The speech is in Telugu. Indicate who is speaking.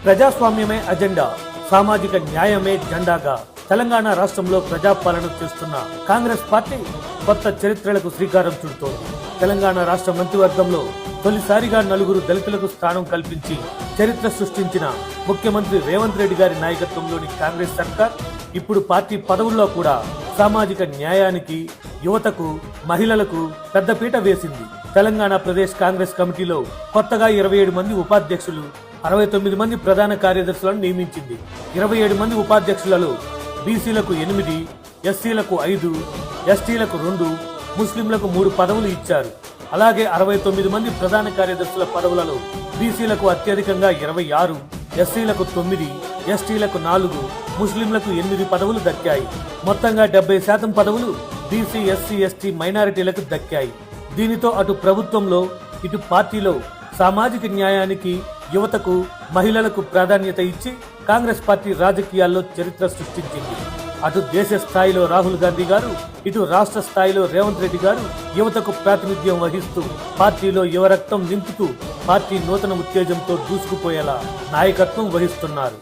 Speaker 1: ప్రజాస్వామ్యమే అజెండా, సామాజిక న్యాయమే జెండాగా తెలంగాణ రాష్ట్రంలో ప్రజాపాలన చేస్తున్న కాంగ్రెస్ పార్టీ కొత్త చరిత్రలకు శ్రీకారం చుడుతోంది. తెలంగాణ రాష్ట్ర మంత్రివర్గంలో తొలిసారిగా 4 దళితులకు స్థానం కల్పించి చరిత్ర సృష్టించిన ముఖ్యమంత్రి రేవంత్ రెడ్డి గారి నాయకత్వంలోని కాంగ్రెస్ సర్కార్ ఇప్పుడు పార్టీ పదవుల్లో కూడా సామాజిక న్యాయానికి, యువతకు, మహిళలకు పెద్దపీట వేసింది. తెలంగాణ ప్రదేశ్ కాంగ్రెస్ కమిటీలో కొత్తగా 27 మంది ఉపాధ్యక్షులు, 69 మంది ప్రధాన కార్యదర్శులను నియమించింది. 27 మంది ఉపాధ్యక్షులలో బీసీలకు 8, ఎస్సీలకు 5, ఎస్టీలకు 2, ముస్లింలకు 3 పదవులు ఇచ్చారు. అలాగే 69 మంది ప్రధాన కార్యదర్శుల పదవులలో బీసీలకు అత్యధికంగా 26, ఎస్సీలకు 9, ఎస్టీలకు 4, ముస్లింలకు 8 పదవులు దక్కాయి. మొత్తంగా 70% పదవులు బీసీ, ఎస్సీ, ఎస్టీ మైనారిటీలకు దక్కాయి. దీనితో అటు ప్రభుత్వంలో ఇటు పార్టీలో సామాజిక న్యాయానికి, యువతకు, మహిళలకు ప్రాధాన్యత ఇచ్చి కాంగ్రెస్ పార్టీ రాజకీయాల్లో చరిత్ర సృష్టించింది. అటు దేశ స్థాయిలో రాహుల్ గాంధీ గారు, ఇటు రాష్ట్ర స్థాయిలో రేవంత్ రెడ్డి గారు యువతకు ప్రాతినిధ్యం వహిస్తూ పార్టీలో యువరక్తం నింపుతూ పార్టీ నూతన ఉత్తేజంతో దూసుకుపోయేలా నాయకత్వం వహిస్తున్నారు.